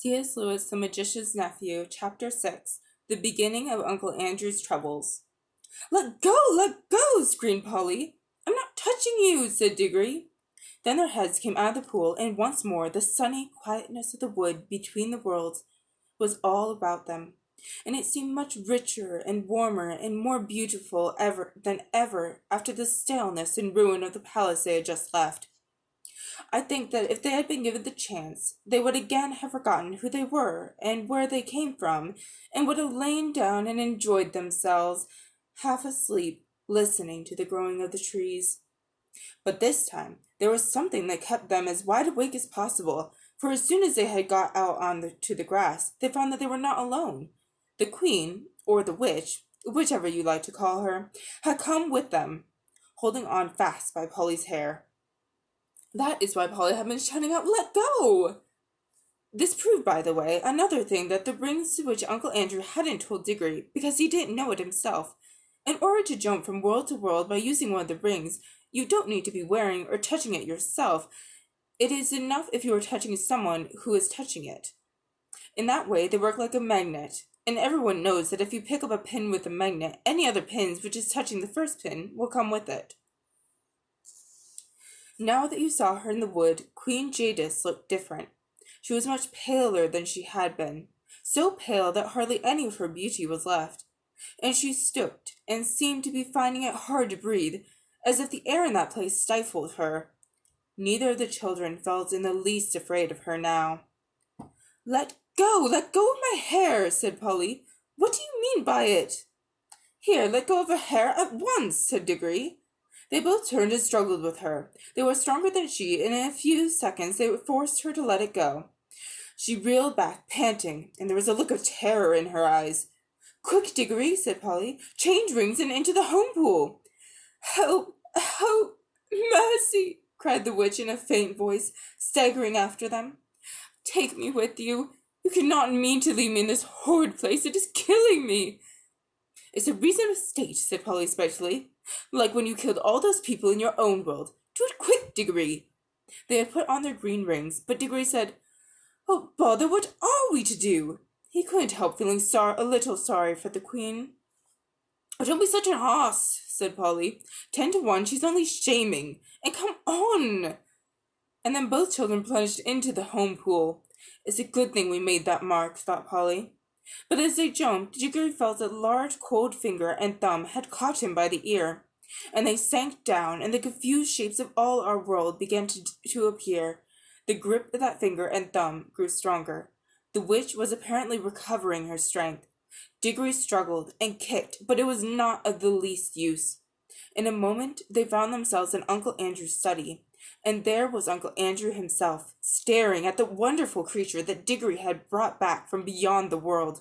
C.S. Lewis, The Magician's Nephew, Chapter 6, The Beginning of Uncle Andrew's Troubles. Let go! Let go! Screamed Polly. I'm not touching you, said Diggory. Then their heads came out of the pool, and once more the sunny quietness of the wood between the worlds was all about them, and it seemed much richer and warmer and more beautiful than ever after the staleness and ruin of the palace they had just left. I think that if they had been given the chance, they would again have forgotten who they were and where they came from, and would have lain down and enjoyed themselves, half asleep, listening to the growing of the trees. But this time there was something that kept them as wide awake as possible, for as soon as they had got out to the grass, they found that they were not alone. The queen, or the witch, whichever you like to call her, had come with them, holding on fast by Polly's hair. That is why Polly had been shouting out, "Let go!" This proved, by the way, another thing that the rings to which Uncle Andrew hadn't told Diggory, because he didn't know it himself. In order to jump from world to world by using one of the rings, you don't need to be wearing or touching it yourself. It is enough if you are touching someone who is touching it. In that way, they work like a magnet, and everyone knows that if you pick up a pin with a magnet, any other pins which is touching the first pin will come with it. Now that you saw her in the wood, Queen Jadis looked different. She was much paler than she had been, so pale that hardly any of her beauty was left, and she stooped and seemed to be finding it hard to breathe, as if the air in that place stifled her. Neither of the children felt in the least afraid of her now. Let go of my hair, said Polly. What do you mean by it? Here, let go of her hair at once, said Diggory. They both turned and struggled with her. They were stronger than she, and in a few seconds they forced her to let it go. She reeled back, panting, and there was a look of terror in her eyes. Quick, Diggory, said Polly. Change rings and into the home pool. Help! Help! Mercy! Cried the witch in a faint voice, staggering after them. Take me with you. You cannot mean to leave me in this horrid place. It is killing me. It's a reason of state, said Polly spitefully. Like when you killed all those people in your own world. Do it quick, Diggory. They had put on their green rings, but Diggory said, Oh, bother, what are we to do? He couldn't help feeling a little sorry for the queen. Oh, don't be such an ass, said Polly. 10 to 1, she's only shaming. And come on! And then both children plunged into the home pool. It's a good thing we made that mark, thought Polly. But as they jumped, Diggory felt that a large cold finger and thumb had caught him by the ear, and they sank down, and the confused shapes of all our world began to appear. The grip of that finger and thumb grew stronger. The witch was apparently recovering her strength. Diggory struggled and kicked, but it was not of the least use. In a moment they found themselves in Uncle Andrew's study, and there was Uncle Andrew himself, staring at the wonderful creature that Diggory had brought back from beyond the world.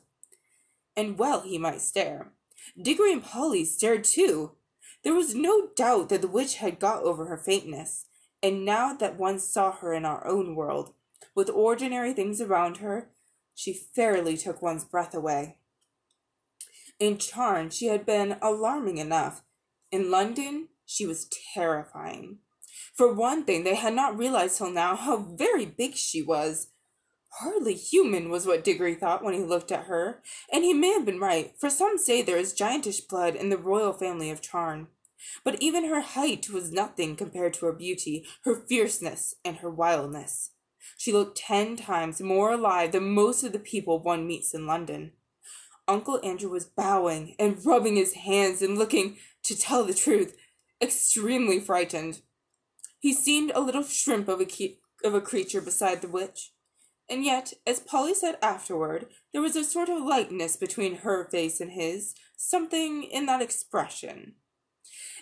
And well he might stare. Diggory and Polly stared too. There was no doubt that the witch had got over her faintness, and now that one saw her in our own world, with ordinary things around her, she fairly took one's breath away. In Charn she had been alarming enough. In London she was terrifying. For one thing, they had not realized till now how very big she was. Hardly human was what Diggory thought when he looked at her, and he may have been right, for some say there is giantish blood in the royal family of Charn. But even her height was nothing compared to her beauty, her fierceness, and her wildness. She looked 10 times more alive than most of the people one meets in London. Uncle Andrew was bowing and rubbing his hands and looking, to tell the truth, extremely frightened. He seemed a little shrimp of a creature beside the witch. And yet, as Polly said afterward, there was a sort of likeness between her face and his, something in that expression.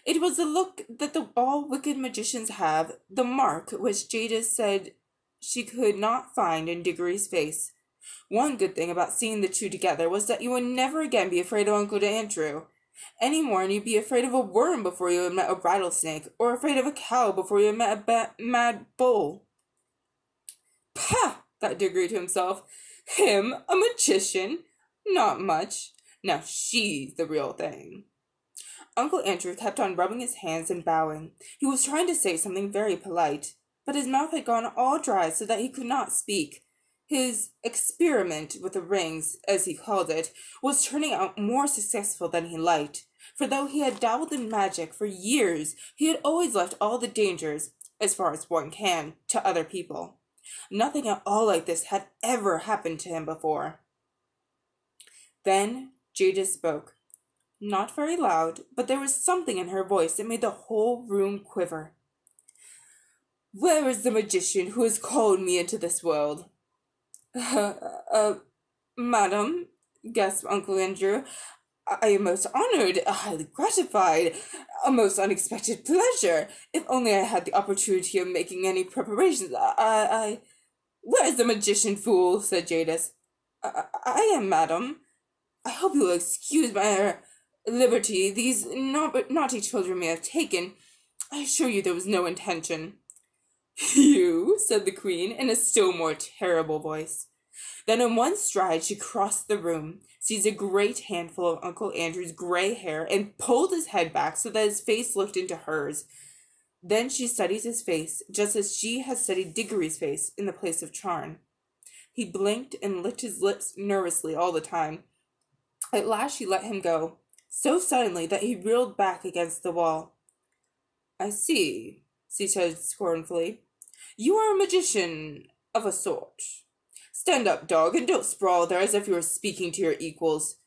It was the look that all wicked magicians have, the mark which Jadis said she could not find in Diggory's face. One good thing about seeing the two together was that you would never again be afraid of Uncle Andrew, any more than you'd be afraid of a worm before you had met a rattlesnake, or afraid of a cow before you had met a mad bull. Pah! Thought Diggory to himself. Him, a magician? Not much. Now she's the real thing. Uncle Andrew kept on rubbing his hands and bowing. He was trying to say something very polite, but his mouth had gone all dry so that he could not speak. His experiment with the rings, as he called it, was turning out more successful than he liked, for though he had dabbled in magic for years, he had always left all the dangers, as far as one can, to other people. Nothing at all like this had ever happened to him before. Then Jadis spoke. Not very loud, but there was something in her voice that made the whole room quiver. Where is the magician who has called me into this world? Uh, uh, Madam, gasped Uncle Andrew, I am most honored, highly gratified, a most unexpected pleasure. If only I had the opportunity of making any preparations, Where's the magician, fool? Said Jadis. I am, madam. I hope you will excuse my liberty these naughty children may have taken. I assure you there was no intention. You, said the queen in a still more terrible voice. Then in one stride she crossed the room, seized a great handful of Uncle Andrew's gray hair, and pulled his head back so that his face looked into hers. Then she studied his face, just as she had studied Diggory's face in the place of Charn. He blinked and licked his lips nervously all the time. At last she let him go, so suddenly that he reeled back against the wall. I see, she said scornfully. You are a magician of a sort. Stand up, dog, and don't sprawl there as if you were speaking to your equals.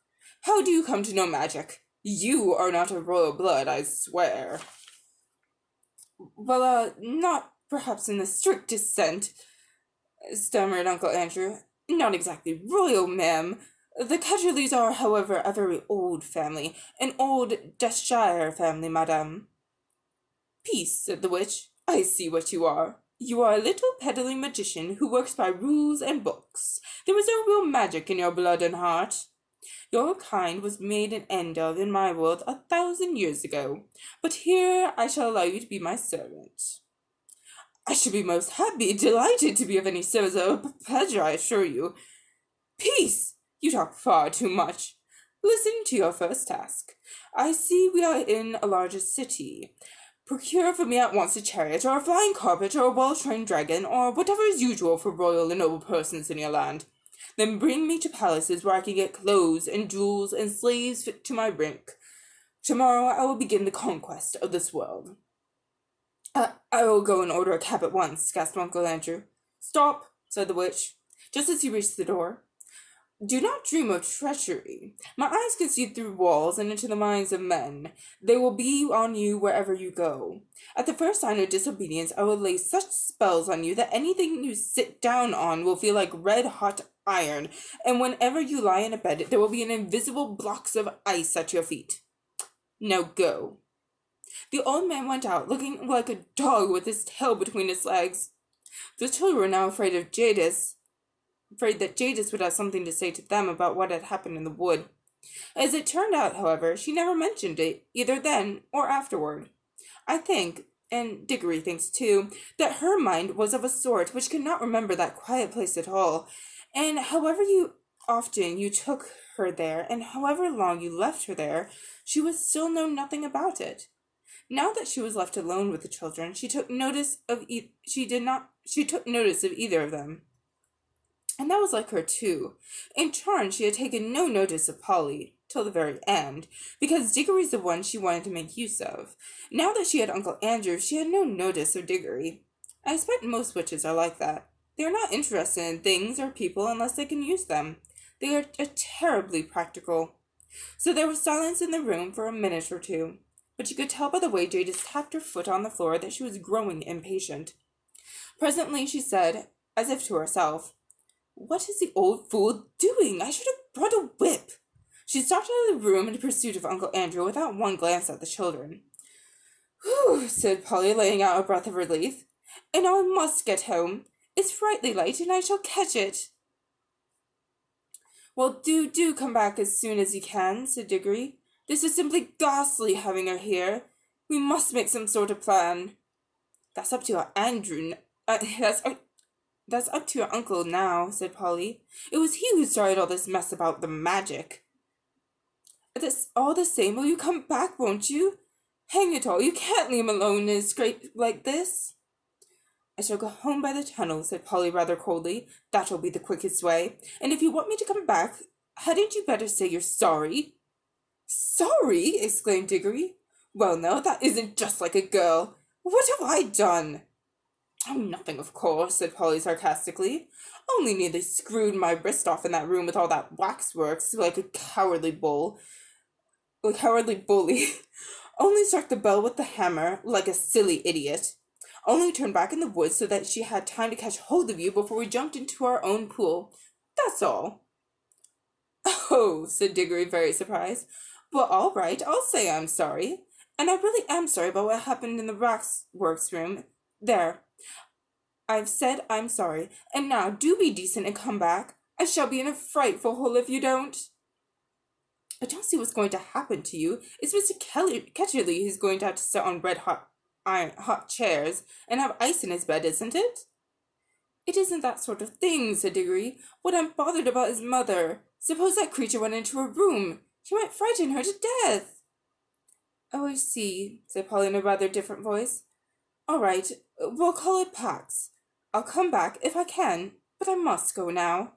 How do you come to know magic? You are not of royal blood, I swear. Well, not perhaps in the strictest sense, stammered Uncle Andrew. Not exactly royal, ma'am. The Catterleys are, however, a very old family, an old Cheshire family, madame. Peace, said the witch. I see what you are. You are a little peddling magician who works by rules and books. There is no real magic in your blood and heart. Your kind was made an end of in my world 1,000 years ago, but here I shall allow you to be my servant. I should be most happy, delighted to be of any service, a pleasure, I assure you. Peace! You talk far too much. Listen to your first task. I see we are in a larger city. Procure for me at once a chariot, or a flying carpet, or a well-trained dragon, or whatever is usual for royal and noble persons in your land. Then bring me to palaces where I can get clothes and jewels and slaves fit to my rank. Tomorrow I will begin the conquest of this world. I will go and order a cab at once, gasped Uncle Andrew. Stop, said the witch, just as he reached the door. Do not dream of treachery. My eyes can see through walls and into the minds of men. They will be on you wherever you go. At the first sign of disobedience, I will lay such spells on you that anything you sit down on will feel like red-hot iron, and whenever you lie in a bed, there will be an invisible blocks of ice at your feet. Now go. The old man went out, looking like a dog with his tail between his legs. The children were now afraid that Jadis would have something to say to them about what had happened in the wood. As it turned out, however, she never mentioned it, either then or afterward. I think, and Diggory thinks too, that her mind was of a sort which could not remember that quiet place at all, and however often you took her there, and however long you left her there, she would still know nothing about it. Now that she was left alone with the children, she took notice of either of them. And that was like her too. In Charn she had taken no notice of Polly, till the very end, because Diggory's the one she wanted to make use of. Now that she had Uncle Andrew, she had no notice of Diggory. I expect most witches are like that. They are not interested in things or people unless they can use them. They are terribly practical. So there was silence in the room for a minute or two, but you could tell by the way Jadis tapped her foot on the floor that she was growing impatient. Presently she said, as if to herself, What is the old fool doing? I should have brought a whip. She stalked out of the room in pursuit of Uncle Andrew without one glance at the children. Whew, said Polly, laying out a breath of relief. And now I must get home. It's frightfully late, and I shall catch it. Well, do come back as soon as you can, said Diggory. This is simply ghastly having her here. We must make some sort of plan. That's up to your Andrew. That's up to your uncle now, said Polly. It was he who started all this mess about the magic. That's all the same. Will you come back, won't you? Hang it all, you can't leave him alone in a scrape like this. I shall go home by the tunnel, said Polly rather coldly. That'll be the quickest way. And if you want me to come back, hadn't you better say you're sorry? Sorry? Exclaimed Diggory. Well, now, that isn't just like a girl. What have I done? Oh, nothing, of course, said Polly sarcastically. Only nearly screwed my wrist off in that room with all that waxworks like a cowardly bully. Only struck the bell with the hammer like a silly idiot. Only turned back in the woods so that she had time to catch hold of you before we jumped into our own pool. That's all. Oh, said Diggory, very surprised. Well, all right, I'll say I'm sorry. And I really am sorry about what happened in the waxworks room. There, I've said I'm sorry. And now do be decent and come back. I shall be in a frightful hole if you don't. I don't see what's going to happen to you. It's Mr. Ketcherley who's going to have to sit on hot chairs and have ice in his bed, isn't it? It isn't that sort of thing, said Diggory. What I'm bothered about is Mother. Suppose that creature went into her room. She might frighten her to death. Oh, I see, said Polly in a rather different voice. All right, we'll call it Pax. I'll come back if I can, but I must go now.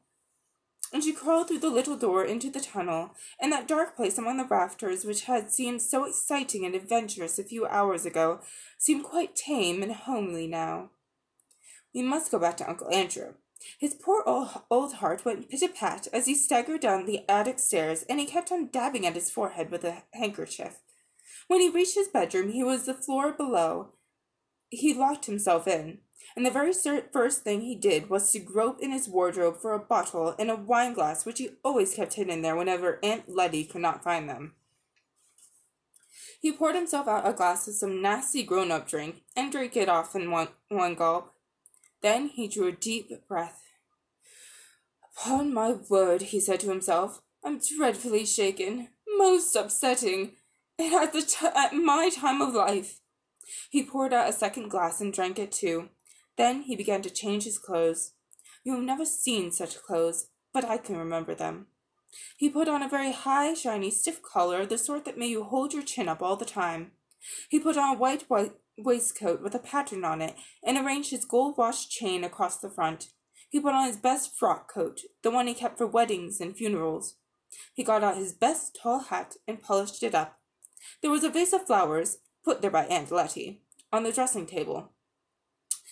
And she crawled through the little door into the tunnel, and that dark place among the rafters, which had seemed so exciting and adventurous a few hours ago, seemed quite tame and homely now. We must go back to Uncle Andrew. His poor old heart went pit-a-pat as he staggered down the attic stairs, and he kept on dabbing at his forehead with a handkerchief. When he reached his bedroom, he was the floor below. He locked himself in, and the very first thing he did was to grope in his wardrobe for a bottle and a wine-glass, which he always kept hidden there whenever Aunt Letty could not find them. He poured himself out a glass of some nasty grown-up drink, and drank it off in one gulp. Then he drew a deep breath. Upon my word, he said to himself, I'm dreadfully shaken, most upsetting, and at my time of life. He poured out a second glass and drank it too. Then he began to change his clothes. You have never seen such clothes, but I can remember them. He put on a very high, shiny, stiff collar, the sort that made you hold your chin up all the time. He put on a white waistcoat with a pattern on it, and arranged his gold-watch chain across the front. He put on his best frock coat, the one he kept for weddings and funerals. He got out his best tall hat and polished it up. There was a vase of flowers, put there by Aunt Letty, on the dressing table.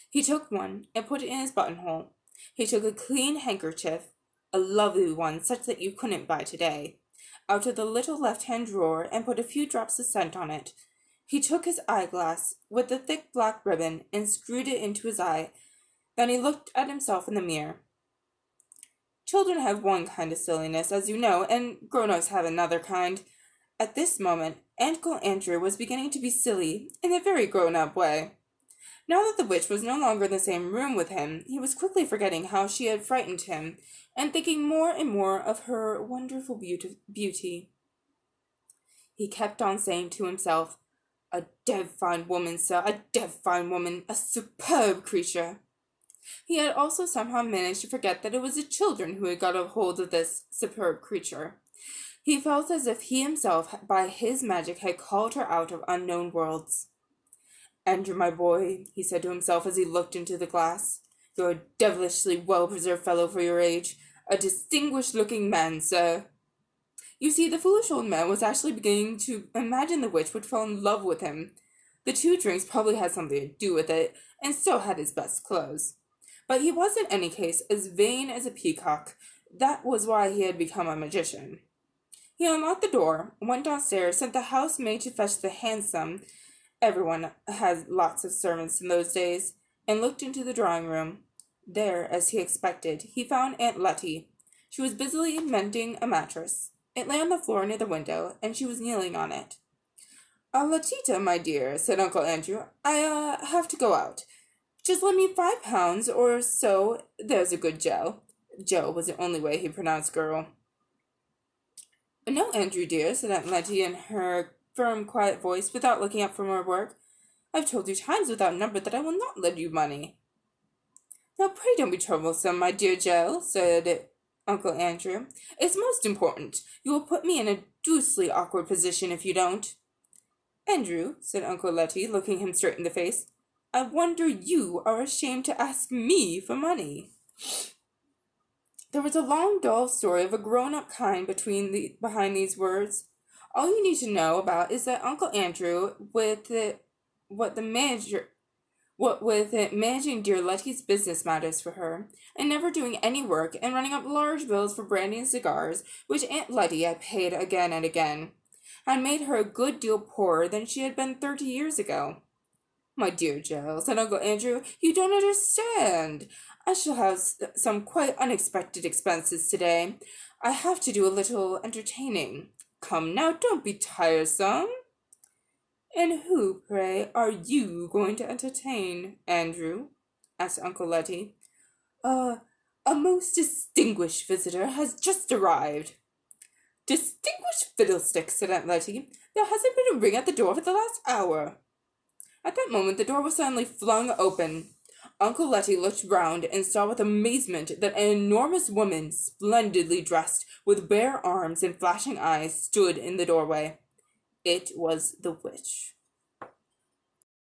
He took one and put it in his buttonhole. He took a clean handkerchief, a lovely one such that you couldn't buy today, out of the little left-hand drawer and put a few drops of scent on it. He took his eyeglass with the thick black ribbon and screwed it into his eye. Then he looked at himself in the mirror. Children have one kind of silliness, as you know, and grown-ups have another kind. At this moment, Uncle Andrew was beginning to be silly in a very grown-up way. Now that the witch was no longer in the same room with him, he was quickly forgetting how she had frightened him, and thinking more and more of her wonderful beauty. He kept on saying to himself, a dead fine woman, sir, a dead fine woman, a superb creature. He had also somehow managed to forget that it was the children who had got a hold of this superb creature. He felt as if he himself, by his magic, had called her out of unknown worlds. Andrew, my boy, he said to himself as he looked into the glass, you're a devilishly well-preserved fellow for your age, a distinguished-looking man, sir. You see, the foolish old man was actually beginning to imagine the witch would fall in love with him. The 2 drinks probably had something to do with it, and so had his best clothes. But he was in any case as vain as a peacock. That was why he had become a magician. He unlocked the door, went downstairs, sent the housemaid to fetch the hansom. Everyone had lots of servants in those days, and looked into the drawing-room. There, as he expected, he found Aunt Letty. She was busily mending a mattress. It lay on the floor near the window, and she was kneeling on it. Letita, my dear, said Uncle Andrew, I have to go out. Just lend me £5 or so, there's a good Joe. Joe was the only way he pronounced girl. No, Andrew dear, said Aunt Letty in her firm, quiet voice, without looking up from her work. I've told you times without number that I will not lend you money. Now pray don't be troublesome, my dear Joe, said Uncle Andrew. It's most important. You will put me in a deucedly awkward position if you don't. Andrew, said Uncle Letty, looking him straight in the face, I wonder you are ashamed to ask me for money." There was a long, dull story of a grown-up kind behind these words. All you need to know about is that Uncle Andrew, what the manager, what with it managing dear Letty's business matters for her, and never doing any work, and running up large bills for brandy and cigars, which Aunt Letty had paid again and again, had made her a good deal poorer than she had been 30 years ago. "My dear Giles," said Uncle Andrew, "you don't understand. I shall have some quite unexpected expenses today. I have to do a little entertaining. Come now, don't be tiresome." "And who, pray, are you going to entertain, Andrew?" asked Uncle Letty. "A, a most distinguished visitor has just arrived." "Distinguished fiddlesticks," said Aunt Letty. "There hasn't been a ring at the door for the last hour." At that moment the door was suddenly flung open. Uncle Letty looked round and saw with amazement that an enormous woman, splendidly dressed, with bare arms and flashing eyes, stood in the doorway. It was the witch.